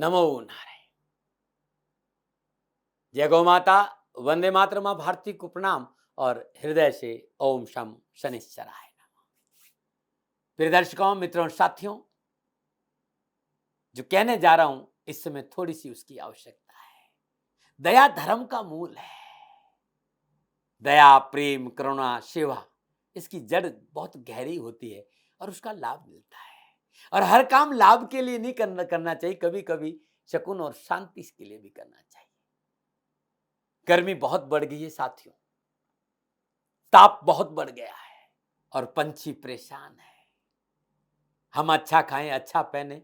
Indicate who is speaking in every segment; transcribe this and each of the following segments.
Speaker 1: नमो नारायण। जय गौ माता, वंदे मातरम। मां भारती को प्रणाम और हृदय से ओम शम शनिश्चराय नमः। प्रिय दर्शकों, मित्रों, साथियों, जो कहने जा रहा हूं इस समय थोड़ी सी उसकी आवश्यकता है। दया धर्म का मूल है। दया, प्रेम, करुणा, सेवा, इसकी जड़ बहुत गहरी होती है और उसका लाभ मिलता है। और हर काम लाभ के लिए नहीं करना चाहिए, कभी कभी शकुन और शांति के लिए भी करना चाहिए। गर्मी बहुत बढ़ गई है साथियों, ताप बहुत बढ़ गया है और पंछी परेशान है। हम अच्छा खाएं, अच्छा पहने,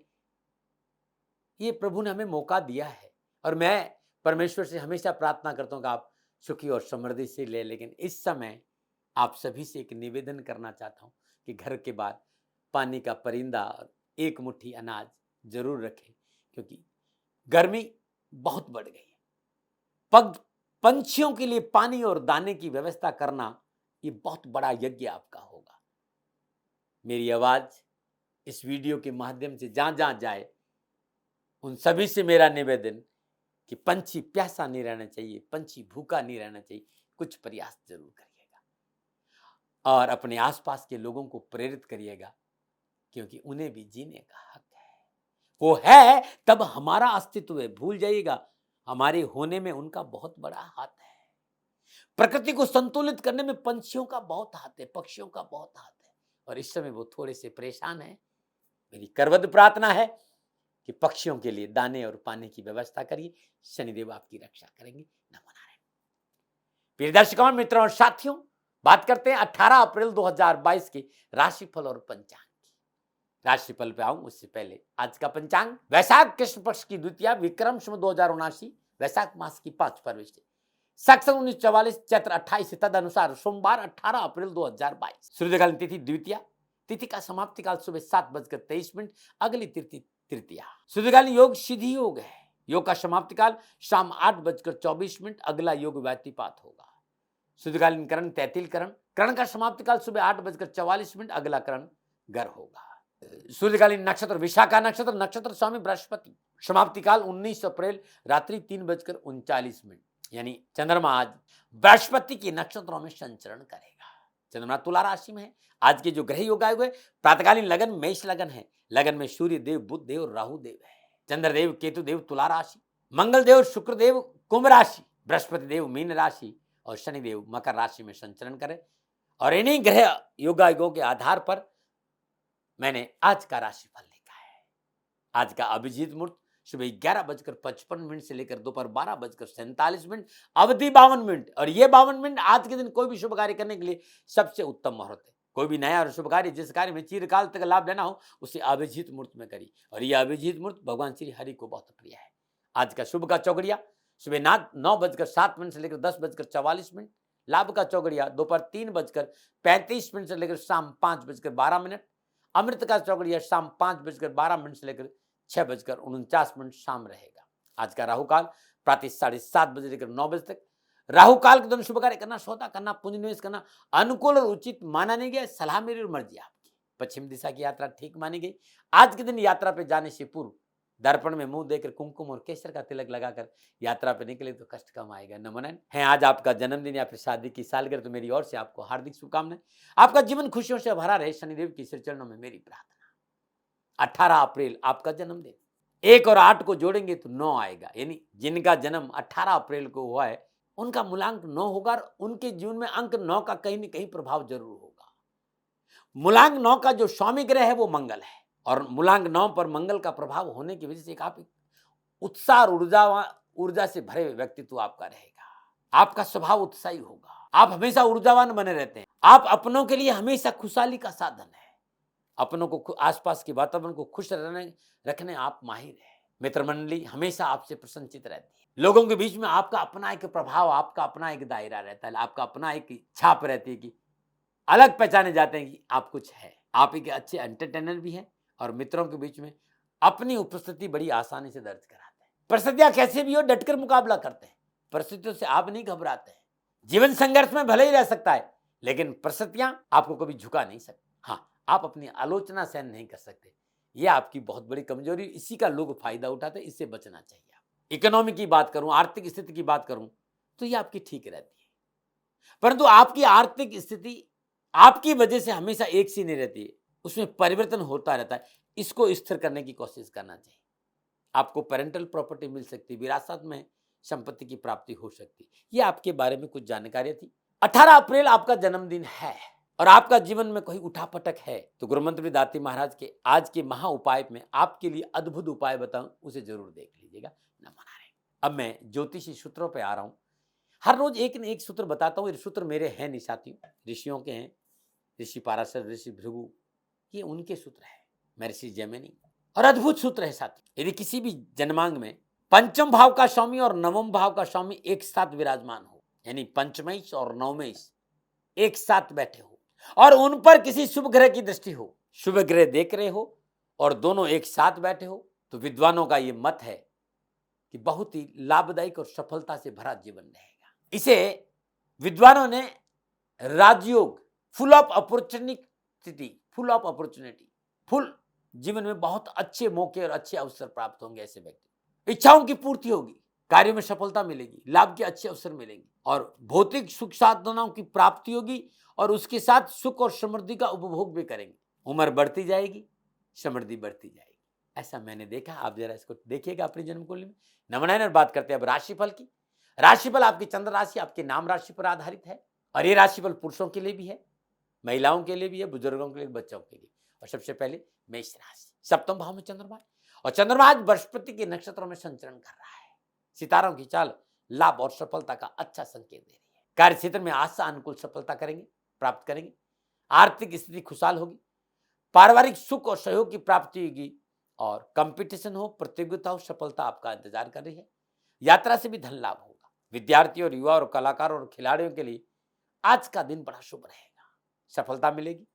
Speaker 1: ये प्रभु ने हमें मौका दिया है और मैं परमेश्वर से हमेशा प्रार्थना करता हूं कि आप सुखी और समृद्धि से ले। लेकिन इस समय आप सभी से एक निवेदन करना चाहता हूं कि घर के बाहर पानी का परिंदा और एक मुट्ठी अनाज जरूर रखें, क्योंकि गर्मी बहुत बढ़ गई है। पंछियों के लिए पानी और दाने की व्यवस्था करना ये बहुत बड़ा यज्ञ आपका होगा। मेरी आवाज इस वीडियो के माध्यम से जहां जहां जाए, उन सभी से मेरा निवेदन कि पंछी प्यासा नहीं रहना चाहिए, पंछी भूखा नहीं रहना चाहिए। कुछ प्रयास जरूर करिएगा और अपने आसपास के लोगों को प्रेरित करिएगा, क्योंकि उन्हें भी जीने का हक है। वो है तब हमारा अस्तित्व है। भूल जाइएगा, हमारे होने में उनका बहुत बड़ा हाथ है। प्रकृति को संतुलित करने में पंछियों का बहुत हाथ है, पक्षियों का बहुत हाथ है। और इस समय वो थोड़े से परेशान है। मेरी करवद प्रार्थना है कि पक्षियों के लिए दाने और पानी की व्यवस्था करिए। शनिदेव आपकी रक्षा करेंगे। नमो नारायण। प्रिय दर्शकों, मित्रों और साथियों, बात करते हैं 18 अप्रैल 2022 की राशिफल और पंचांग की। राशिफल पे आऊं उससे पहले आज का पंचांग वैशाख कृष्ण पक्ष की द्वितीया, विक्रम संवत 2079, वैशाख मास की 5 फरवरी से सक्सन 1944, चैत्र 28 तद अनुसार सोमवार 18 अप्रैल 2022। सूर्यकालीन तिथि द्वितीया, तिथि का समाप्ति काल सुबह 7:23, अगली तिथि तृतीया। सूर्यकालीन योग सिद्धि योग है। योग का समाप्ति काल शाम 8:24, अगला योग व्यतिपात होगा। सूर्यकालीन करण तैतिल करण, करण का समाप्ति काल सुबह 8:44, अगला करण गर होगा। सूर्यकालीन नक्षत्र विशाखा नक्षत्र, नक्षत्र स्वामी बृहस्पति, समाप्ति काल 19 अप्रैल रात्रि 3:39, यानी चंद्रमा आज बृहस्पति के नक्षत्रों में संचरण करेगा। चंद्रमा तुला राशि में है। आज के जो ग्रह योग आए हुए, प्रातकालीन लगन मेष लगन है। लगन में सूर्य देव, बुध देव और राहु देव है। चंद्रदेव केतु देव तुला राशि, मंगल देव शुक्र देव कुंभ राशि, बृहस्पति देव मीन राशि और शनिदेव मकर राशि में संचरण करे। और इन्हीं ग्रह योगायोगों के आधार पर मैंने आज का राशिफल लिखा है। आज का अभिजीत मुहूर्त सुबह 11:55 से लेकर दोपहर 12:47, अवधि 52 मिनट। और ये 52 मिनट आज के दिन कोई भी शुभ कार्य करने के लिए सबसे उत्तम मुहूर्त है। कोई भी नया और शुभ कार्य, जिस कार्य में चिरकाल तक लाभ लेना हो, उसे अभिजीत मुहूर्त में करिए। और यह अभिजीत मुहूर्त भगवान श्री हरि को बहुत प्रिय है। आज का शुभ का चौगड़िया सुबह 9:07 से लेकर 10:44, लाभ का चौगड़िया दोपहर 3:35 से लेकर शाम 5:12, अमृत का चौगड़िया शाम 5:12 से लेकर 6:49 शाम रहेगा। आज का राहु काल प्रातः 7:30 बजे लेकर 9 बजे तक। राहु काल के दौरान शुभ कार्य करना, सौदा करना, पूंजी निवेश करना अनुकूल और उचित माना नहीं गया। सलाह मेरी और मर्जी आपकी। पश्चिम दिशा की यात्रा ठीक मानी गई। आज के दिन यात्रा पे जाने से पूर्व दर्पण में मुंह देकर कुमकुम और केसर का तिलक लगाकर यात्रा पे निकले तो कष्ट कम आएगा। नमो नारायण। है आज आपका जन्मदिन या फिर शादी की सालगिरह, तो मेरी ओर से आपको हार्दिक शुभकामनाएं। आपका जीवन खुशियों से भरा रहे, शनिदेव की श्री चरणों में मेरी प्रार्थना। 18 अप्रैल आपका जन्मदिन, 1 और 8 को जोड़ेंगे तो 9 आएगा। यानी जिनका जन्म 18 अप्रैल को हुआ है उनका मूलांक 9 होगा और उनके जीवन में अंक 9 का कहीं न कहीं प्रभाव जरूर होगा। मूलांक 9 का जो स्वामी ग्रह है वो मंगल है और मूलांक 9 पर मंगल का प्रभाव होने की वजह से आप उत्साह और ऊर्जा से भरे व्यक्तित्व आपका रहेगा। आपका स्वभाव उत्साही होगा। आप हमेशा ऊर्जावान बने रहते हैं। आप अपनों के लिए हमेशा खुशहाली का साधन है। अपनों को, आसपास के वातावरण को खुश रखने आप माहिर है। मित्र मंडली हमेशा आपसे प्रसन्नचित रहती है। लोगों के बीच में आपका अपना एक प्रभाव, आपका अपना एक दायरा रहता है, आपका अपना एक छाप रहती है कि अलग पहचाने जाते हैं कि आप कुछ है। आप एक अच्छे एंटरटेनर भी हैं और मित्रों के बीच में अपनी उपस्थिति बड़ी आसानी से दर्ज कराते हैं। परिस्थितियां कैसे भी हो डटकर मुकाबला करते हैं। परिस्थितियों से आप नहीं घबराते हैं। जीवन संघर्ष में भले ही रह सकता है, लेकिन परिस्थितियां आपको कभी झुका नहीं सकती। हाँ, आप अपनी आलोचना सहन नहीं कर सकते, ये आपकी बहुत बड़ी कमजोरी, इसी का लोग फायदा उठाते हैं, इससे बचना चाहिए। इकोनॉमी की बात करूं, आर्थिक स्थिति की बात करूं, तो ये आपकी ठीक रहती है, परंतु आपकी आर्थिक स्थिति आपकी वजह से हमेशा एक सी नहीं रहती है, उसमें परिवर्तन होता रहता है। इसको स्थिर करने की कोशिश करना चाहिए। आपको पेरेंटल प्रॉपर्टी मिल सकती है, विरासत में संपत्ति की प्राप्ति हो सकती है। ये आपके बारे में कुछ जानकारी थी। 18 अप्रैल आपका जन्मदिन है और आपका जीवन में कोई उठापटक है, तो गुरुमंत्री दाती महाराज के आज के महा उपाय में आपके लिए अद्भुत उपाय बताऊं, उसे जरूर देख लीजिएगा। नमो नारायण। अब मैं ज्योतिषी सूत्रों पे आ रहा हूं। हर रोज एक न एक सूत्र बताता हूं। ये सूत्र मेरे हैं नहीं साथियों, ऋषियों के हैं। ऋषि पाराशर, ऋषि भृगु, ये उनके सूत्र है। मैं ऋषि जैमिनी, और अद्भुत सूत्र है साथियों। यदि किसी भी जन्मांग में पंचम भाव का स्वामी और नवम भाव का स्वामी एक साथ विराजमान हो, यानी पंचमेश और नवमेश एक साथ बैठे हो और उन पर किसी शुभ ग्रह की दृष्टि हो, शुभ ग्रह देख रहे हो और दोनों एक साथ बैठे हो, तो विद्वानों का यह मत है कि बहुत ही लाभदायक और सफलता से भरा जीवन रहेगा। इसे विद्वानों ने राजयोग, full of opportunity, full of opportunity, full जीवन में बहुत अच्छे मौके और अच्छे अवसर प्राप्त होंगे। ऐसे व्यक्ति इच्छाओं की पूर्ति होगी, कार्य में सफलता मिलेगी, लाभ के अच्छे अवसर मिलेंगे और भौतिक सुख साधनाओं की प्राप्ति होगी और उसके साथ सुख और समृद्धि का उपभोग भी करेंगे। उम्र बढ़ती जाएगी, समृद्धि बढ़ती जाएगी। ऐसा मैंने देखा। आप जरा इसको देखिएगा अपनी जन्म कुंडली में। नवनारायण बात करते हैं अब राशिफल की। राशिफल आपकी चंद्र राशि, आपके नाम राशि पर आधारित है और ये राशिफल पुरुषों के लिए भी है, महिलाओं के लिए भी है, बुजुर्गों के लिए, बच्चों के लिए। और सबसे पहले मेष राशि, सप्तम भाव में चंद्रमा और चंद्रमा आज बृहस्पति के नक्षत्रों में संचरण कर रहा है। सितारों की चाल लाभ और सफलता का अच्छा संकेत दे रही है। कार्य क्षेत्र में आशा अनुकूल सफलता करेंगे, प्राप्त करेंगे। आर्थिक स्थिति खुशहाल होगी, पारिवारिक सुख और सहयोग की प्राप्ति होगी और कंपटीशन हो, प्रतियोगिता हो, सफलता आपका इंतजार कर रही है। यात्रा से भी धन लाभ होगा। विद्यार्थी और युवा और कलाकार और खिलाड़ियों के लिए आज का दिन बड़ा शुभ रहेगा। सफलता मिलेगी,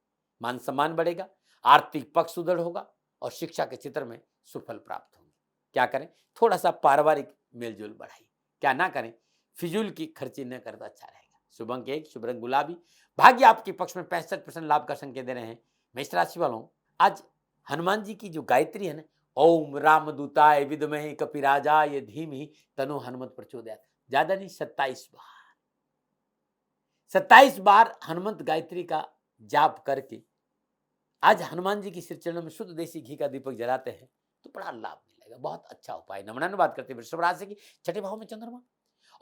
Speaker 1: मान सम्मान बढ़ेगा, आर्थिक पक्ष सुदृढ़ होगा और शिक्षा के क्षेत्र में सुफल प्राप्त होंगे। क्या करें, थोड़ा सा पारिवारिक मेलजोल बढ़ाइए। क्या ना करें, फिजूल की खर्ची न करें तो अच्छा रहेगा। शुभ अंक 1, शुभ रंग गुलाबी। भाग्य आपके पक्ष में 65% लाभ का संकेत दे रहे हैं। मेष राशि वालों, आज हनुमान जी की जो गायत्री है ना, ओम रामदूताय विद्महे कपिराजाय धीमहि तनो हनुमत प्रचोदयात्, ज्यादा नहीं 27 बार, 27 बार हनुमंत गायत्री का जाप करके आज हनुमान जी की श्री चरणों में शुद्ध देसी घी का दीपक जलाते हैं तो बड़ा लाभ मिलेगा। बहुत अच्छा उपाय। नमनान बात करते हैं वृषभ राशि की, छठे भाव में चंद्रमा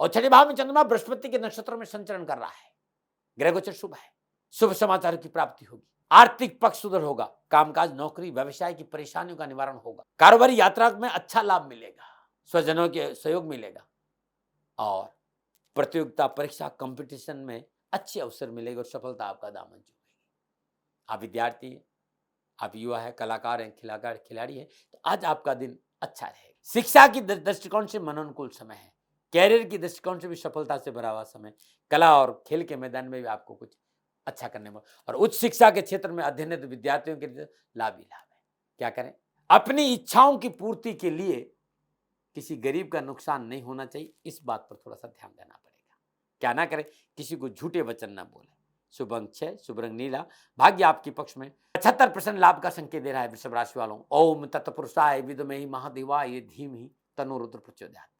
Speaker 1: और छठे भाव में चंद्रमा बृहस्पति के नक्षत्रों में संचरण कर रहा है। ग्रह गोचर शुभ है, शुभ समाचार की प्राप्ति होगी, आर्थिक पक्ष सुदृढ़ होगा, कामकाज, नौकरी, व्यवसाय की परेशानियों का निवारण होगा, कारोबारी यात्रा में अच्छा लाभ मिलेगा, स्वजनों के सहयोग मिलेगा और प्रतियोगिता, परीक्षा, कंपटीशन में अच्छे अवसर मिलेगा और सफलता आपका दामन चूमेगी। आप विद्यार्थी हैं, आप युवा है, कलाकार हैं, खिलाड़ी हैं, तो आज आपका दिन अच्छा रहेगा। शिक्षा की दृष्टिकोण से मनोनुकूल समय है, कैरियर की दृष्टिकोण से भी सफलता से भरा हुआ समय, कला और खेल के मैदान में भी आपको कुछ अच्छा करने में और उच्च शिक्षा के क्षेत्र में अध्ययनरत विद्यार्थियों के लिए लाभ ही लाभ है। क्या करें, अपनी इच्छाओं की पूर्ति के लिए किसी गरीब का नुकसान नहीं होना चाहिए, इस बात पर थोड़ा सा ध्यान देना पड़ेगा। क्या ना करें, किसी को झूठे वचन ना बोले। शुभ अंक 6, शुभ रंग नीला। भाग्य आपके पक्ष में 75% लाभ का संकेत दे रहा है वृषभ राशि वालों। ओम तत्पुरुषाय विद्महे महादेवाय धीमहि तन्नो रुद्र प्रचोदयात्,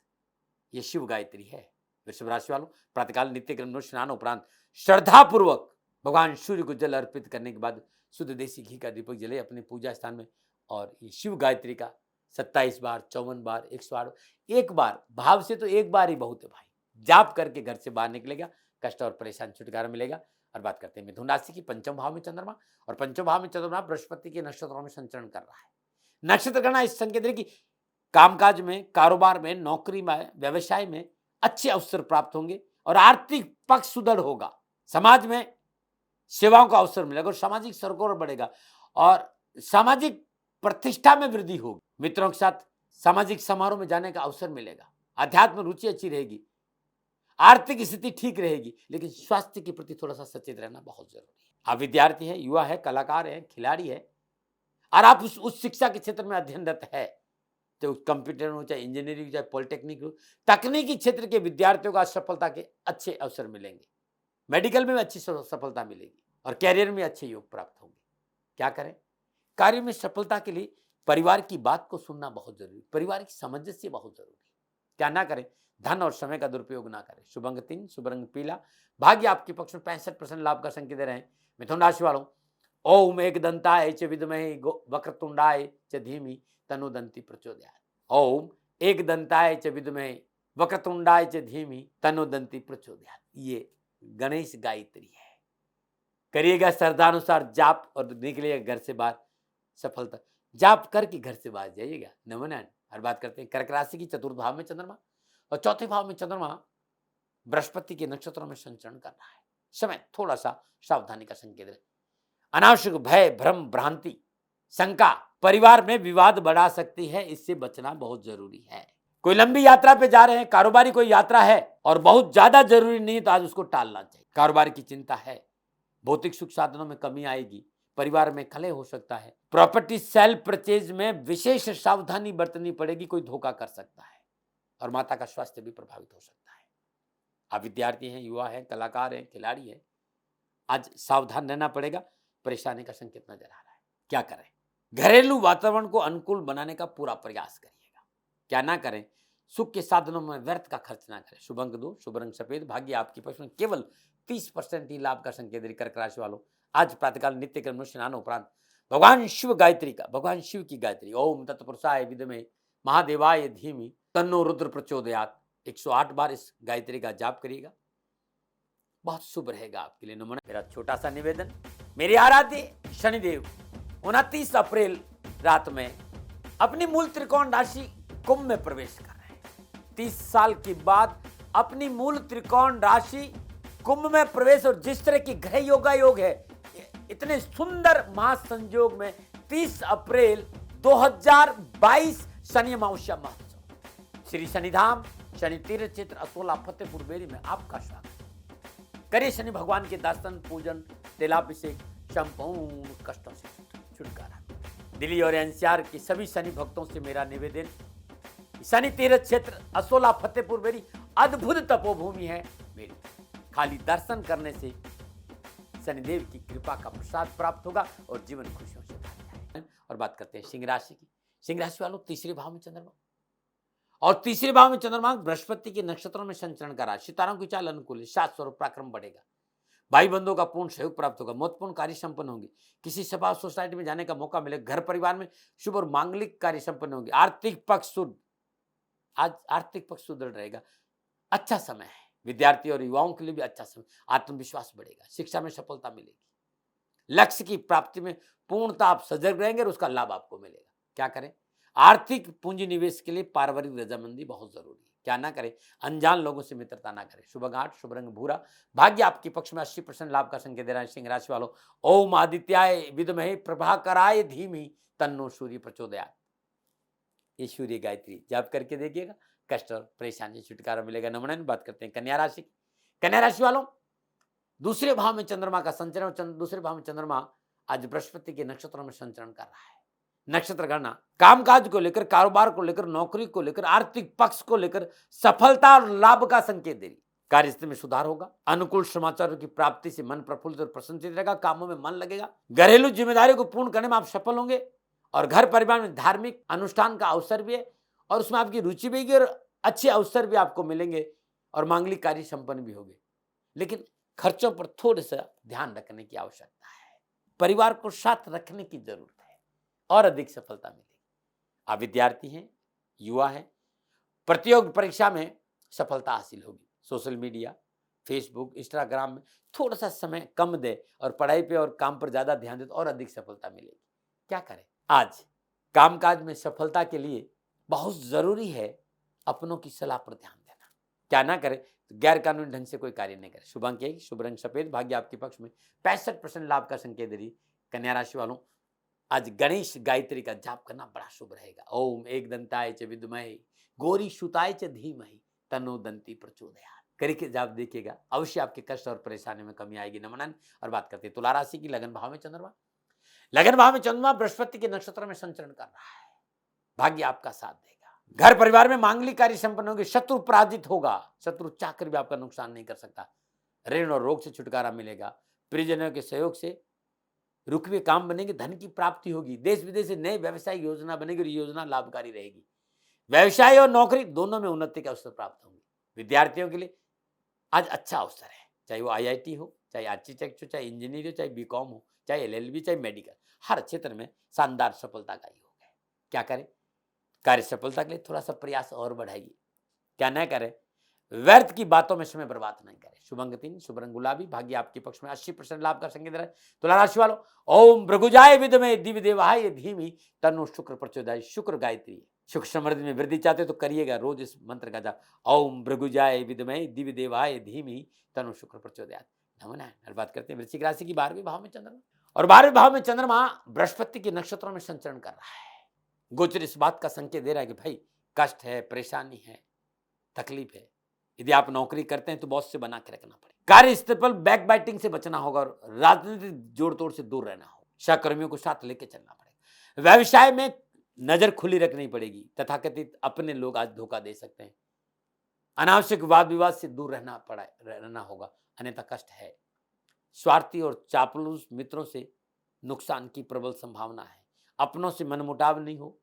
Speaker 1: ये शिव गायत्री है। वृषभ राशि वालों, प्रातःकाल नित्य क्रम स्नान उपरांत श्रद्धा पूर्वक भगवान सूर्य को जल अर्पित करने के बाद शुद्ध देसी घी का दीपक जले अपने पूजा स्थान में और ये शिव गायत्री का 27 बार, 54 बार, 108 बार, एक बार भाव से तो एक बार ही बहुत है भाई, जाप करके घर से बाहर निकलेगा, कष्ट और परेशान छुटकारा मिलेगा। और बात करते हैं मिथुन राशि की, पंचम भाव में चंद्रमा और पंचम भाव में चंद्रमा बृहस्पति के नक्षत्रों में संचरण कर रहा है। नक्षत्र गणना इस संकेत है कि कामकाज में, कारोबार में, नौकरी में, व्यवसाय में अच्छे अवसर प्राप्त होंगे और आर्थिक पक्ष सुदृढ़ होगा। समाज में सेवाओं का अवसर मिलेगा और सामाजिक सरोकार बढ़ेगा और सामाजिक प्रतिष्ठा में वृद्धि होगी। मित्रों के साथ सामाजिक समारोह में जाने का अवसर मिलेगा। अध्यात्म रुचि अच्छी रहेगी, आर्थिक स्थिति ठीक रहेगी, लेकिन स्वास्थ्य के प्रति थोड़ा सा सचेत रहना बहुत जरूरी है। आप विद्यार्थी है, युवा है, कलाकार है, खिलाड़ी है और आप उस शिक्षा के क्षेत्र में अध्ययनरत है, तो कंप्यूटर हो, चाहे इंजीनियरिंग, चाहे पॉलिटेक्निक हो, तकनीकी क्षेत्र के विद्यार्थियों को सफलता के अच्छे अवसर मिलेंगे। मेडिकल में अच्छी सफलता मिलेगी और कैरियर में अच्छे योग प्राप्त होंगे। क्या करें, कार्य में सफलता के लिए परिवार की बात को सुनना बहुत जरूरी, परिवार की सामंजस्य बहुत जरूरी। क्या ना करें, धन और समय का दुरुपयोग ना करें। शुभ अंक 3, शुभ रंग पीला, भाग्य आपके पक्ष में 65% लाभ का संकेत दे रहे हैं। मिथुन राशि वालों, ओम एकदंताय च विद्महे वक्रतुंडाय च धीमहि तन्नो दन्ति प्रचोदयात्। ओम एकदंताय च विद्महे वक्रतुंडाय च धीमहि तन्नो दन्ति प्रचोदयात्। ये गणेश गायत्री है। करिएगा श्रद्धानुसार जाप और निकलिएगा घर से बाहर सफलता। जाप करके घर से बाहर जाइएगा। नमन। हर बात करते हैं कर्क राशि की, चतुर्थ भाव में चंद्रमा और चौथे भाव में चंद्रमा बृहस्पति के नक्षत्रों में संचरण कर रहा है। समय थोड़ा सा सावधानी का संकेत है। अनावश्यक भय, भ्रम, भ्रांति, शंका परिवार में विवाद बढ़ा सकती है, इससे बचना बहुत जरूरी है। कोई लंबी यात्रा पे जा रहे हैं, कारोबारी कोई यात्रा है और बहुत ज्यादा जरूरी नहीं है तो आज उसको टालना चाहिए। कारोबार की चिंता है, भौतिक सुख साधनों में कमी आएगी, परिवार में कलह हो सकता है। प्रॉपर्टी सेल परचेज में विशेष सावधानी बरतनी पड़ेगी, कोई धोखा कर सकता है और माता का स्वास्थ्य भी प्रभावित हो सकता है। आप विद्यार्थी हैं, युवा हैं, कलाकार हैं, खिलाड़ी हैं, आज सावधान रहना पड़ेगा। परेशानी का संकेत नजर आ रहा है। क्या करें, घरेलू वातावरण को अनुकूल बनाने का पूरा प्रयास करिएगा। क्या ना करें, सुख के साधनों में व्यर्थ का खर्च ना करें। शुभ अंक 2, शुभ रंग सफेद, भाग्य आपके पक्ष में केवल 30% ही लाभ का संकेत दे। कर्क राशि वालों, आज प्रातःकाल नित्य कर्म में स्नान उपरांत भगवान शिव गायत्री का, भगवान शिव की गायत्री ओम तत्पुरुषाय विद्महे महादेवाय धीमहि तन्नो रुद्र प्रचोदयात् 108 बार इस गायत्री का जाप करिएगा, बहुत शुभ रहेगा आपके लिए। नमन। मेरा छोटा सा निवेदन, मेरे आराध्य शनिदेव 29 अप्रैल रात में अपनी मूल त्रिकोण राशि कुंभ में प्रवेश कर रहे हैं। 30 साल के बाद अपनी मूल त्रिकोण राशि कुंभ में प्रवेश, और जिस तरह की ग्रह योग है, इतने सुंदर महासंयोग में 30 अप्रैल 2022 शनि अमावस्या महोत्सव श्री शनिधाम शनि तीर्थ क्षेत्र असोला फतेहपुर बेरी में आपका स्वागत। करिए शनि भगवान के दर्शन, पूजन, तिलाभिषेक, संपूर्ण कष्टों से छुटकारा। दिल्ली और एनसीआर के सभी शनि भक्तों से मेरा निवेदन, शनि तीर्थ क्षेत्र असोला फतेहपुर बेरी अद्भुत तपोभूमि है मेरी। खाली दर्शन करने से शनिदेव की कृपा का प्रसाद प्राप्त होगा और जीवन खुशियों से भर जाएगा। और बात करते हैं सिंह राशि की। सिंह राशि वालों, तीसरे भाव में चंद्रमा और तीसरे भाव में चंद्रमा बृहस्पति के नक्षत्रों में संचरण कर रहा है। सितारों की चाल अनुकूल है, सात स्वरूप पराक्रम बढ़ेगा, भाई बंधुओं का पूर्ण सहयोग प्राप्त होगा, महत्वपूर्ण कार्य संपन्न होंगे, किसी सभा सोसाइटी में जाने का मौका मिलेगा, घर परिवार में शुभ और मांगलिक कार्य संपन्न होंगे, आर्थिक पक्ष शुद्ध, आज आर्थिक पक्ष सुदृढ़ रहेगा। अच्छा समय है, विद्यार्थी और युवाओं के लिए भी अच्छा समय, आत्मविश्वास बढ़ेगा, शिक्षा में सफलता मिलेगी, लक्ष्य की प्राप्ति में पूर्णता आप सजग रहेंगे और उसका लाभ आपको मिलेगा। क्या करें, आर्थिक पूंजी निवेश के लिए पारिवारिक रजामंदी बहुत जरूरी है। क्या ना करें, अनजान लोगों से मित्रता ना करें। शुभ अंक 8, शुभ रंग भूरा, भाग्य आपके पक्ष में 80% लाभ का संकेत दे रहा है। सिंह राशि वालों, ओम आदित्याय विद्महे प्रभाकराय धीमहि तन्नो सूर्य प्रचोदयात्। ये सूर्य गायत्री जाप करके देखिएगा, कष्ट और परेशानी से छुटकारा मिलेगा। नमन। बात करते हैं कन्या राशि की। कन्या राशि वालों, दूसरे भाव में चंद्रमा का संचरण, दूसरे भाव में चंद्रमा आज बृहस्पति के नक्षत्रों में संचरण कर रहा है। नक्षत्र गणना कामकाज को लेकर, कारोबार को लेकर, नौकरी को लेकर, आर्थिक पक्ष को लेकर सफलता और लाभ का संकेत दे रही। कार्यस्थ में सुधार होगा, अनुकूल समाचारों की प्राप्ति से मन प्रफुल्लित और प्रसन्नचित रहेगा, कामों में मन लगेगा, घरेलू जिम्मेदारियों को पूर्ण करने में आप सफल होंगे और घर परिवार में धार्मिक अनुष्ठान का अवसर भी है और उसमें आपकी रुचि भी है और अच्छे अवसर भी आपको मिलेंगे और मांगलिक कार्य संपन्न भी होंगे। लेकिन खर्चों पर थोड़ा सा ध्यान रखने की आवश्यकता है, परिवार को साथ रखने की जरूरत है और अधिक सफलता मिलेगी। आप विद्यार्थी हैं, युवा हैं, प्रतियोगी परीक्षा में सफलता हासिल होगी। सोशल मीडिया, फेसबुक, इंस्टाग्राम में थोड़ा सा समय कम दे और पढ़ाई पे और काम पर ज्यादा ध्यान दे तो और अधिक सफलता मिलेगी। क्या करें, आज कामकाज में सफलता के लिए बहुत जरूरी है अपनों की सलाह पर ध्यान देना। क्या ना करें, गैर कानूनी ढंग से कोई कार्य नहीं करे। शुभ अंक 1, शुभ रंग सफेद, भाग्य आपके पक्ष में 65% लाभ का संकेत दे रही। कन्या राशि वालों, आज गणेश गायत्री का जाप करना बड़ा शुभ रहेगा। ओम एकदंताय च विद्महे गौरी सुताय च धीमहि तन्नो दन्ति प्रचोदयात्। करके जाप देखिएगा, अवश्य आपके कष्ट और परेशानी में कमी आएगी। नमन। और बात करते हैं तुला राशि की। लगन भाव में चंद्रमा, लगन भाव में चंद्रमा बृहस्पति के नक्षत्र में संचरण कर रहा है, भाग्य आपका साथ देगा, घर परिवार में मांगलिक कार्य संपन्न होंगे, शत्रु पराजित होगा, शत्रु चाहकर भी आपका नुकसान नहीं कर सकता, ऋण और रोग से छुटकारा मिलेगा, प्रियजनों के सहयोग से रुके हुए काम बनेंगे, धन की प्राप्ति होगी, देश विदेश से नए व्यवसायिक योजना बनेगी और योजना लाभकारी रहेगी। व्यवसाय और नौकरी दोनों में उन्नति के अवसर प्राप्त होंगे। विद्यार्थियों के लिए आज अच्छा अवसर है, चाहे वो आईआईटी हो, चाहे आर्किटेक्ट हो, चाहे इंजीनियर हो, चाहे बीकॉम हो, चाहे एलएलबी, चाहे मेडिकल, हर क्षेत्र में शानदार सफलता का योग है। क्या करें? कार्य सफलता के लिए थोड़ा सा प्रयास और बढ़ाइए। क्या न करें? व्यर्थ की बातों में समय बर्बाद नहीं करें। शुभ अंक 3, शुभ रंग गुलाबी, भाग्य आपके पक्ष में 80% लाभ का संकेत है। तुला राशि वालों, ओम भृगुजाय विद्महे दिव्य देवाय धीमहि तन्नो शुक्र प्रचोदयात्। शुक्र गायत्री है। सुख समृद्धि में वृद्धि चाहते तो करिएगा रोज इस मंत्र का जाप, ओम भृगुजाय विद्महे दिव्य देवाय धीमहि तन्नो शुक्र प्रचोदयात्। नमः। बात करते हैं वृश्चिक राशि की। 12वें भाव में चंद्रमा, और 12वें भाव में चंद्रमा बृहस्पति के नक्षत्रों में संचरण कर रहा है। गोचर इस बात का संकेत दे रहा है कि भाई कष्ट है, परेशानी है, तकलीफ है। यदि आप नौकरी करते हैं तो बॉस से बना के रखना पड़ेगा। कार्यस्थल पर बैक बाइटिंग से बचना होगा और राजनीतिक जोड़ तोड़ से दूर रहना होगा। सहकर्मियों को साथ लेके चलना पड़ेगा। व्यवसाय में नजर खुली रखनी पड़ेगी। तथाकथित अपने लोग आज धोखा दे सकते हैं। अनावश्यक वाद विवाद से दूर रहना होगा, अन्यथा कष्ट है। स्वार्थी और चापलूस मित्रों से नुकसान की प्रबल संभावना है। अपनों से मनमुटाव नहीं हो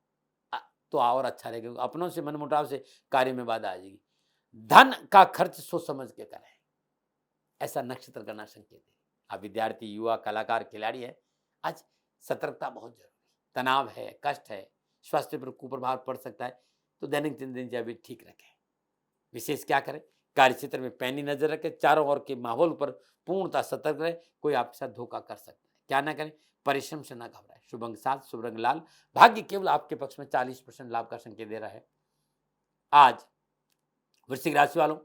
Speaker 1: तो और अच्छा रहेगा। अपनों से मनमुटाव से कार्य में बाधा आ जाएगी। धन का खर्च सोच समझ के करें, ऐसा नक्षत्र गणना संकेत है। आप विद्यार्थी, युवा, कलाकार, खिलाड़ी है, आज सतर्कता बहुत जरूरी। तनाव है, कष्ट है, स्वास्थ्य पर कुप्रभाव पड़ सकता है, तो दैनिक दिनचर्या भी ठीक रखें। विशेष क्या करें? कार्य क्षेत्र में पैनी नजर रखें। चारों ओर के माहौल पर पूर्णतः सतर्क रहे। कोई आपके साथ धोखा कर सकता है। क्या ना करें? परिश्रम से ना घबराएं। शुभ अंक 7, शुभ रंग लाल, भाग्य केवल आपके पक्ष में 40% लाभ का संकेत दे रहा है। आज वृश्चिक राशि वालों,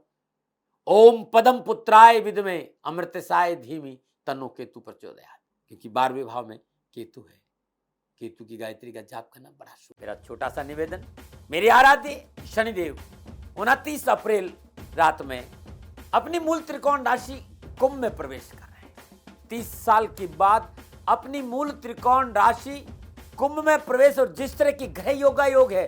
Speaker 1: ओम पदम पुत्राय विद्महे अमृतसाय धीमहि तन्नो केतु प्रचोदयात्। क्योंकि 12वें भाव में केतु है। केतु की गायत्री का जाप करना बड़ा शुभ। मेरा छोटा सा निवेदन, मेरे आराध्य शनिदेव 29 अप्रैल रात में अपनी मूल त्रिकोण राशि कुंभ में प्रवेश कर रहे हैं। 30 साल के बाद अपनी मूल त्रिकोण राशि कुंभ में प्रवेश, और जिस तरह की ग्रह योग है,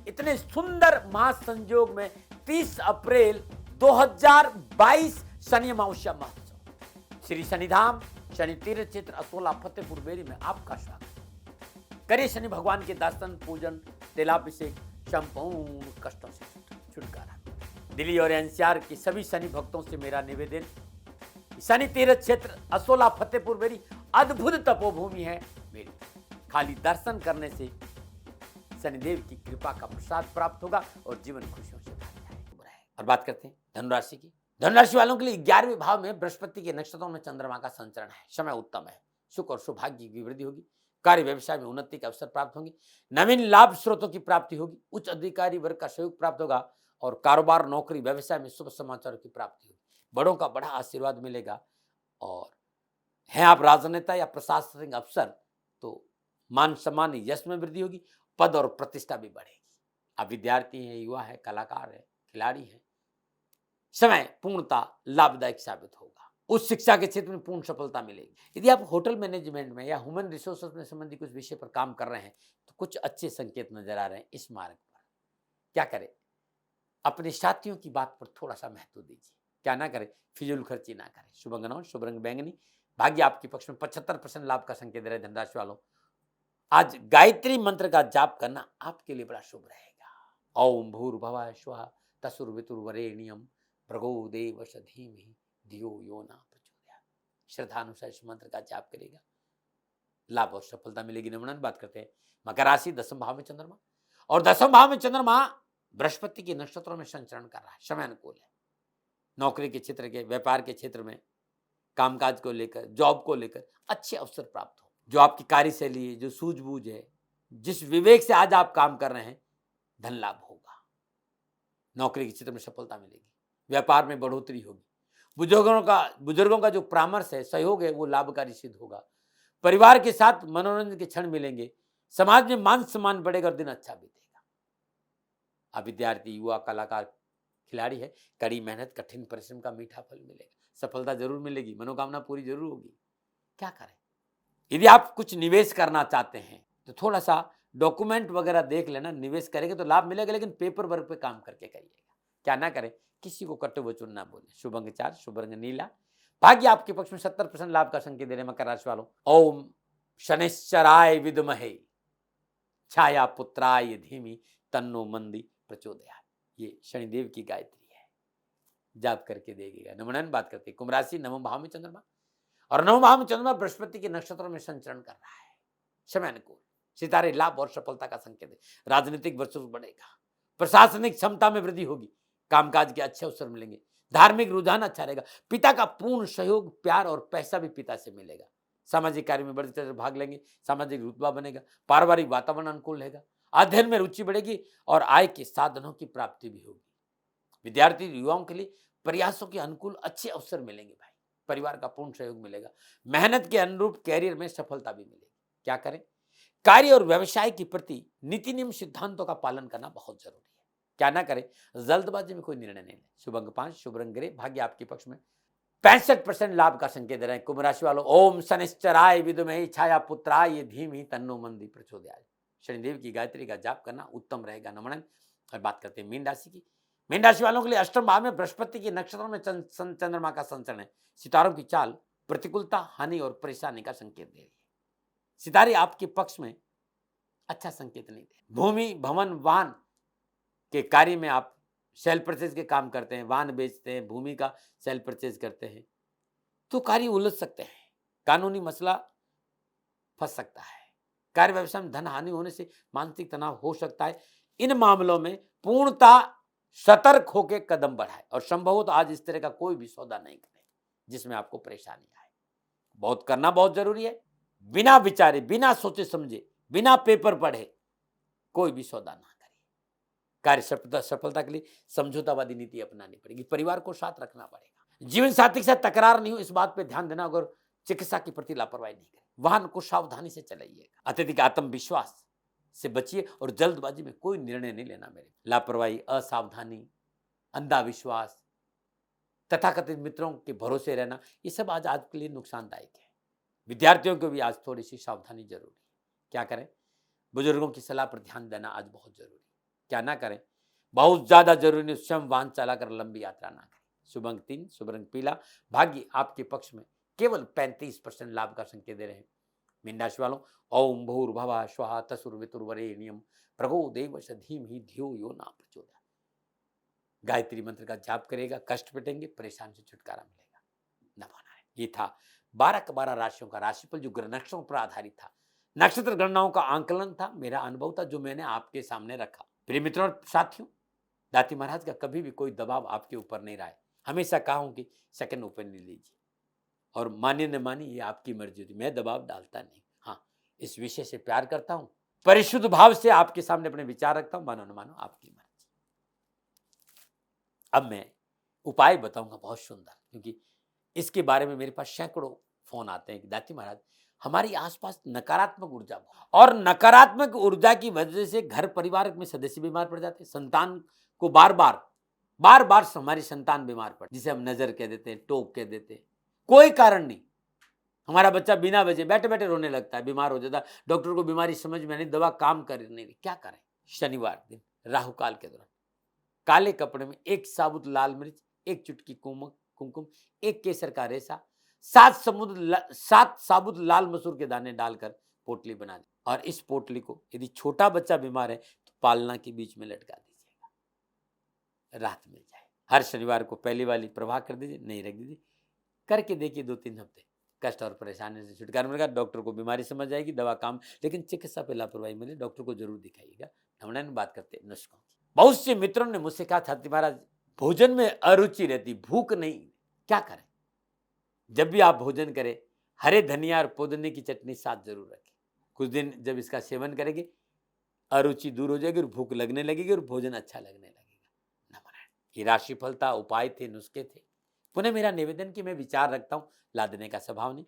Speaker 1: इतने सुंदर महासंयोग में 30 अप्रैल 2022 शनि अमावस्या महोत्सव श्री शनिधाम शनि तीर्थ क्षेत्र असोला फतेहपुर बेरी में आपका स्वागत। करिए शनि भगवान के दर्शन, पूजन, तिलाभिषेक, संपूर्ण कष्टों से छुटकारा। दिल्ली और एनसीआर के सभी शनि भक्तों से मेरा निवेदन, शनि तीर्थ क्षेत्र असोला फतेहपुर बेरी अद्भुत तपोभूमि है मेरी। खाली दर्शन करने से शनिदेव की कृपा का प्रसाद प्राप्त होगा और जीवन खुशियों से भर जाएगा। और बात करते हैं धनुराशि की। धनुराशि वालों के लिए 11वें भाव में बृहस्पति के नक्षत्रों में चंद्रमा का संचरण है। समय उत्तम है। सुख और सौभाग्य की वृद्धि होगी। कार्य व्यवसाय में उन्नति के अवसर प्राप्त होंगे। नवीन लाभ स्रोतों की प्राप्ति होगी। उच्च अधिकारी वर्ग का सहयोग प्राप्त होगा और कारोबार, नौकरी, व्यवसाय में शुभ समाचारों की प्राप्ति होगी। बड़ों का बड़ा आशीर्वाद मिलेगा। और हैं आप राजनेता या प्रशासनिक अफसर तो मान सम्मान, यश में वृद्धि होगी। पद और प्रतिष्ठा भी बढ़ेगी। आप विद्यार्थी हैं, युवा है, कलाकार है, खिलाड़ी है, समय पूर्णतः लाभदायक साबित होगा। उस शिक्षा के क्षेत्र में पूर्ण सफलता मिलेगी। यदि आप होटल मैनेजमेंट में या ह्यूमन रिसोर्सेज में संबंधित कुछ विषय पर काम कर रहे हैं तो कुछ अच्छे संकेत नजर आ रहे हैं इस मार्ग पर। क्या करें? अपने साथियों की बात पर थोड़ा सा महत्व दीजिए। क्या ना करें? फिजूल खर्ची ना करें। शुभ अंक 9, शुभ रंग बैंगनी, भाग्य आपके पक्ष में 75% लाभ का संकेत दे रहे धनराशि वालों। आज गायत्री मंत्र का जाप करना आपके लिए बड़ा शुभ रहेगा। ओम भूर्भुवः स्वः तत्सवितुर्वरेण्यं भर्गो देवस्य धीमहि धियो यो न प्रचोदयात्। श्रद्धानुसार इस मंत्र का जाप करेगा, लाभ और सफलता मिलेगी। नमन। बात करते हैं मकर राशि, 10वें भाव में चंद्रमा, और 10वें भाव में चंद्रमा बृहस्पति के नक्षत्रों में संचरण कर रहा है। समय अनुकूल है। नौकरी के क्षेत्र के, व्यापार के क्षेत्र में, कामकाज को लेकर, जॉब को लेकर अच्छे अवसर प्राप्त हो। जो आपकी कार्यशैली है, जो सूझबूझ है, जिस विवेक से आज आप काम कर रहे हैं, धन लाभ होगा। नौकरी के क्षेत्र में सफलता मिलेगी। व्यापार में बढ़ोतरी होगी। बुजुर्गों का जो परामर्श है, सहयोग है, वो लाभकारी सिद्ध होगा। परिवार के साथ मनोरंजन के क्षण मिलेंगे। समाज में मान सम्मान बढ़ेगा और दिन अच्छा बीतेगा। आप विद्यार्थी, युवा, कलाकार, खिलाड़ी है, कड़ी मेहनत, कठिन परिश्रम का मीठा फल मिलेगा। सफलता जरूर मिलेगी। मनोकामना पूरी जरूर होगी। क्या करें? यदि आप कुछ निवेश करना चाहते हैं तो थोड़ा सा डॉक्यूमेंट वगैरह देख लेना। निवेश करेंगे तो लाभ मिलेगा, लेकिन पेपर वर्क पे काम करके करिएगा। क्या ना करें? किसी को कटु वचन ना बोले। शुभ अंक 4, शुभ रंग नीला, भाग्य आपके पक्ष में 70% लाभ का संकेत दे रहे मकर राशि वालों। ओम शनिश्चराय विद्महे छाया पुत्राय धीमी तन्नो मंदी प्रचोदयात्। ये शनिदेव की गायत्री है, जाप करके देखिएगा। नमनन बात करते कुंभ राशि, नवम भाव में चंद्रमा और नवम भाव में चंद्रमा बृहस्पति के नक्षत्रों में संचरण कर रहा है। समय अनुकूल, सितारे लाभ और सफलता का संकेत है। राजनीतिक वर्चस्व बढ़ेगा, प्रशासनिक क्षमता में वृद्धि होगी, कामकाज के अच्छे अवसर मिलेंगे, धार्मिक रुझान अच्छा रहेगा, पिता का पूर्ण सहयोग, प्यार और पैसा भी पिता से मिलेगा। सामाजिक कार्य में बढ़ चढ़ भाग लेंगे, सामाजिक रुतबा बनेगा, पारिवारिक वातावरण अनुकूल रहेगा, अध्ययन में रुचि बढ़ेगी और आय के साधनों की प्राप्ति भी होगी। विद्यार्थी युवाओं के लिए प्रयासों के अनुकूल अच्छे अवसर मिलेंगे भाई, परिवार का पूर्ण सहयोग मिलेगा, मेहनत के अनुरूप कैरियर में सफलता भी मिलेगी। क्या करें? कार्य और व्यवसाय के प्रति नीति नियम सिद्धांतों का पालन करना बहुत जरूरी है। क्या ना करें? जल्दबाजी में कोई निर्णय नहीं लें। शुभ अंक 5, शुभ रंग ग्रे, भाग्य आपके पक्ष में। 65% लाभ का संकेत दे रहे हैं कुंभ राशि वालों। ओम शनिश्चराय विद्महे छाया पुत्राय धीमहि तन्नो मंदी प्रचोदयात्। शनिदेव की गायत्री का जाप करना उत्तम रहेगा। नमन। और बात करते हैं मीन राशि की। मीन राशि वालों के लिए अष्टम भाव में बृहस्पति के नक्षत्रों में चंद्रमा का संचरण है। सितारों की चाल प्रतिकूलता, हानि और परेशानी का संकेत दे रही है। सितारे आपके पक्ष में अच्छा संकेत नहीं दे। भूमि, भवन, वाहन के कार्य में आप सेल परचेज के काम करते हैं, वाहन बेचते हैं, भूमि का सेल परचेज करते हैं, तो कार्य उलझ सकते हैं, कानूनी मसला फंस सकता है, कार्य व्यवसाय में धन हानि होने से मानसिक तनाव हो सकता है। इन मामलों में पूर्णता सतर्क होकर कदम बढ़ाए और संभव हो तो आज इस तरह का कोई भी सौदा नहीं करें जिसमें आपको परेशानी आए। बहुत करना बहुत जरूरी है। बिना विचारे, बिना सोचे समझे, बिना पेपर पढ़े कोई भी सौदा ना करें। कार्य सफलता के लिए समझौतावादी नीति अपनानी पड़ेगी, परिवार को साथ रखना पड़ेगा। जीवन साथी के साथ तकरार नहीं हो इस बात पे ध्यान देना, अगर चिकित्सा के प्रति लापरवाही नहीं करें। वाहन को सावधानी से चलाइएगा। अत्यधिक आत्मविश्वास से बचिए और जल्दबाजी में कोई निर्णय नहीं लेना। मेरे लापरवाही, असावधानी, अंधा विश्वास, तथाकथित मित्रों के भरोसे रहना, ये सब आज के लिए नुकसानदायक है। विद्यार्थियों को भी आज थोड़ी सी सावधानी जरूरी है। क्या करें? बुजुर्गों की सलाह पर ध्यान देना आज बहुत जरूरी है। क्या ना करें? बहुत ज्यादा जरूरी नहीं, स्वयं वाहन चलाकर लंबी यात्रा ना करें। शुभ अंक 3, शुभ रंग पीला, भाग्य आपके पक्ष में। केवल 35% लाभ का संकेत दे रहे हैं मीन राशि वालों। ओम भूर्भुवः स्वः तत्सवितुर्वरेण्यं भर्गो देवस्य धीमहि धियो यो न प्रचोदयात्। गायत्री मंत्र का जाप करेगा, कष्ट मिटेंगे, परेशान से छुटकारा मिलेगा। नभाना है। ये था 12 के 12 राशियों का राशिफल जो ग्रह नक्षत्रों पर आधारित था। नक्षत्र गणनाओं का आंकलन था, मेरा अनुभव था जो मैंने आपके सामने रखा। प्रिय मित्रों और साथियों, दाती महाराज का कभी भी कोई दबाव आपके ऊपर नहीं रहा है। हमेशा कहा हूं कि सेकंड ओपिनियन लीजिए और मानिए न मानिए ये आपकी मर्जी होती, मैं दबाव डालता नहीं। हाँ, इस विषय से प्यार करता हूं, परिशुद्ध भाव से आपके सामने अपने विचार रखता हूं, मानो न मानो आपकी मर्जी। अब मैं उपाय बताऊंगा बहुत सुंदर, क्योंकि इसके बारे में मेरे पास सैकड़ों फोन आते हैं कि दाती महाराज हमारी आसपास नकारात्मक ऊर्जा, और नकारात्मक ऊर्जा की वजह से घर परिवार में सदस्य बीमार पड़ जाते हैं। संतान को बार बार हमारी संतान बीमार पड़, जिसे हम नजर कह देते हैं, टोक कह देते हैं, कोई कारण नहीं। हमारा बच्चा बिना वजह बैठे बैठे रोने लगता है, बीमार हो जाता है, डॉक्टर को बीमारी समझ में नहीं, दवा काम कर नहीं रही, क्या करें? शनिवार दिन राहु काल के दौरान काले कपड़े में 1 साबुत लाल मिर्च, 1 चुटकी कुमकुम, 1 केसर का रेशा, 7 साबुत लाल मसूर के दाने डालकर पोटली बना दी, और इस पोटली को यदि छोटा बच्चा बीमार है तो पालना के बीच में लटका दीजिएगा, राहत मिल जाए। हर शनिवार को पहली वाली प्रवाह कर दीजिए, नहीं रख दीजिए, करके देखिए 2-3 हफ्ते, कष्ट और परेशानी से छुटकारा मिलेगा। डॉक्टर को बीमारी समझ आएगी, दवा काम, लेकिन चिकित्सा पे लापरवाही मिले डॉक्टर को जरूर दिखाइएगा। हमने बात करते हैं नुस्खों की। बहुत से मित्रों ने मुझसे कहा था महाराज भोजन में अरुचि रहती, भूख नहीं, क्या करें? जब भी आप भोजन करें हरे धनिया और पुदीने की चटनी साथ जरूर रखें। कुछ दिन जब इसका सेवन करेंगे अरुचि दूर हो जाएगी और भूख लगने लगेगी और भोजन अच्छा लगने लगेगा। नमन। ये राशिफल था, उपाय थे, नुस्खे थे। पुनः मेरा निवेदन कि मैं विचार रखता हूँ, ला देने का स्वभाव नहीं।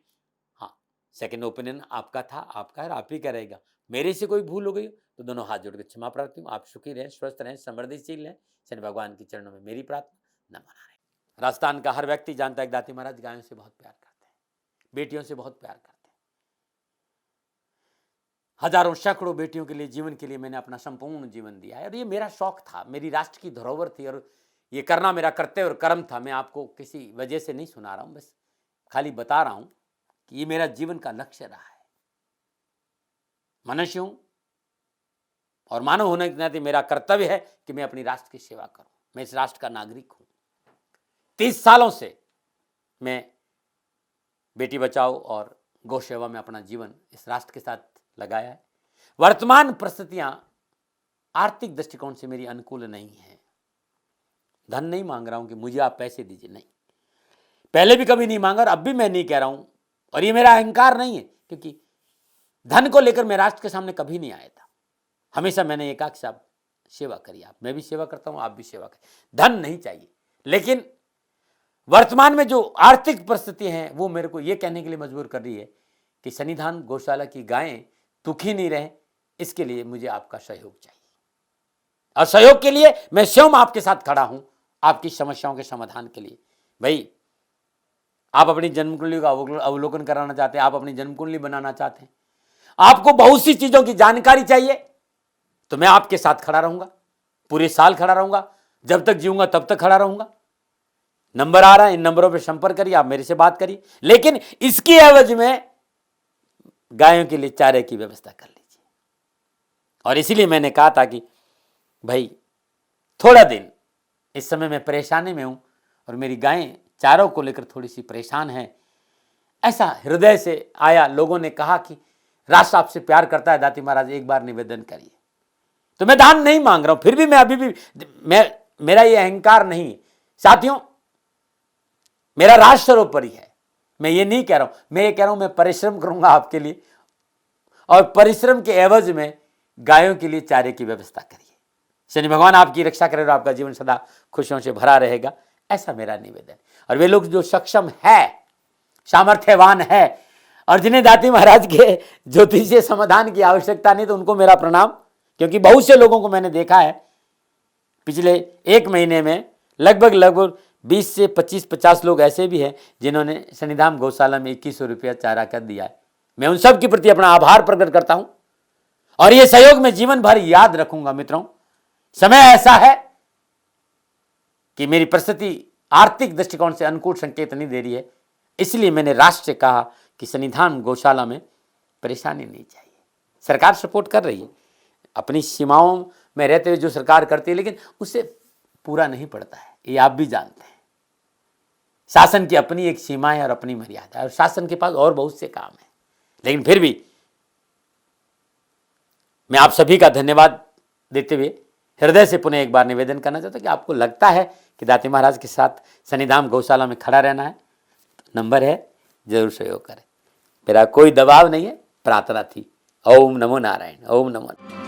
Speaker 1: हाँ, सेकंड ओपिनियन आपका था, आपका है, आप ही का रहेगा। मेरे से कोई भूल हो गई तो दोनों हाथ जोड़कर क्षमा प्रार्थी हूँ। आप सुखी रहें, स्वस्थ रहें, समृद्धिशील रहें, शनि भगवान के चरणों में मेरी प्रार्थना। नमन। राजस्थान का हर व्यक्ति जानता है कि दाती महाराज गायों से बहुत प्यार करते हैं, बेटियों से बहुत प्यार करते हैं। हजारों सैकड़ों बेटियों के लिए, जीवन के लिए मैंने अपना संपूर्ण जीवन दिया है, और ये मेरा शौक था, मेरी राष्ट्र की धरोहर थी, और ये करना मेरा कर्तव्य और कर्म था। मैं आपको किसी वजह से नहीं सुना रहा हूँ, बस खाली बता रहा हूँ कि ये मेरा जीवन का लक्ष्य रहा है। मनुष्य हूं और मानव होने के नाते मेरा कर्तव्य है कि मैं अपनी राष्ट्र की सेवा करूं। मैं इस राष्ट्र का नागरिक हूं। 30 सालों से मैं बेटी बचाओ और गौ सेवा में अपना जीवन इस राष्ट्र के साथ लगाया है। वर्तमान परिस्थितियां आर्थिक दृष्टिकोण से मेरी अनुकूल नहीं है। धन नहीं मांग रहा हूं कि मुझे आप पैसे दीजिए, नहीं, पहले भी कभी नहीं मांगा और अब भी मैं नहीं कह रहा हूं। और ये मेरा अहंकार नहीं है, क्योंकि धन को लेकर मैं राष्ट्र के सामने कभी नहीं आया था। हमेशा मैंने एक आख साहब सेवा करी, आप, मैं भी सेवा करता हूं, आप भी सेवा करें। धन नहीं चाहिए, लेकिन वर्तमान में जो आर्थिक परिस्थिति हैं वो मेरे को ये कहने के लिए मजबूर कर रही है कि सन्निधान गौशाला की गायें दुखी नहीं रहे, इसके लिए मुझे आपका सहयोग चाहिए। और सहयोग के लिए मैं स्वयं आपके साथ खड़ा हूं, आपकी समस्याओं के समाधान के लिए। भाई, आप अपनी जन्म कुंडली का अवलोकन कराना चाहते हैं, आप अपनी जन्म कुंडली बनाना चाहते हैं, आपको बहुत सी चीजों की जानकारी चाहिए, तो मैं आपके साथ खड़ा रहूंगा, पूरे साल खड़ा रहूंगा, जब तक जीऊंगा तब तक खड़ा रहूंगा। नंबर आ रहा है, इन नंबरों पर संपर्क करिए, आप मेरे से बात करिए, लेकिन इसकी एवज में गायों के लिए चारे की व्यवस्था कर लीजिए। और इसीलिए मैंने कहा था कि भाई थोड़ा दिन, इस समय मैं परेशानी में हूं और मेरी गायें चारों को लेकर थोड़ी सी परेशान हैं। ऐसा हृदय से आया, लोगों ने कहा कि राष्ट्र आपसे प्यार करता है दाती महाराज, एक बार निवेदन करिए। तो मैं दान नहीं मांग रहा हूं, फिर भी मैं अभी भी, मेरा ये अहंकार नहीं साथियों, मेरा राष्ट्र सर्वोपरि है। मैं ये नहीं कह रहा हूं, मैं ये कह रहा हूं मैं परिश्रम करूंगा आपके लिए, और परिश्रम के एवज में गायों के लिए चारे की व्यवस्था करिए। शनि भगवान आपकी रक्षा करे और आपका जीवन सदा खुशियों से भरा रहेगा, ऐसा मेरा निवेदन। और वे लोग जो सक्षम है, सामर्थ्यवान है, और जिन्हें दाती महाराज के ज्योतिषीय समाधान की आवश्यकता नहीं, तो उनको मेरा प्रणाम। क्योंकि बहुत से लोगों को मैंने देखा है पिछले एक महीने में, लगभग 20 से 25-50 लोग ऐसे भी हैं जिन्होंने सन्निधान गौशाला में 2100 रुपया चारा कर दिया है। मैं उन सब के प्रति अपना आभार प्रकट करता हूं और ये सहयोग मैं जीवन भर याद रखूंगा। मित्रों, समय ऐसा है कि मेरी परिस्थिति आर्थिक दृष्टिकोण से अनुकूल संकेत नहीं दे रही है, इसलिए मैंने राष्ट्र से कहा कि सन्निधान गौशाला में परेशानी नहीं चाहिए। सरकार सपोर्ट कर रही है, अपनी सीमाओं में रहते हुए जो सरकार करती है, लेकिन उससे पूरा नहीं पड़ता है, ये आप भी जानते हैं। शासन की अपनी एक सीमा है और अपनी मर्यादा है, और शासन के पास और बहुत से काम है। लेकिन फिर भी मैं आप सभी का धन्यवाद देते हुए हृदय से पुनः एक बार निवेदन करना चाहता हूं कि आपको लगता है कि दाती महाराज के साथ सन्निधान गौशाला में खड़ा रहना है, तो नंबर है, जरूर सहयोग करें। मेरा कोई दबाव नहीं है, प्रार्थना थी। ओम नमो नारायण, ओम नमो।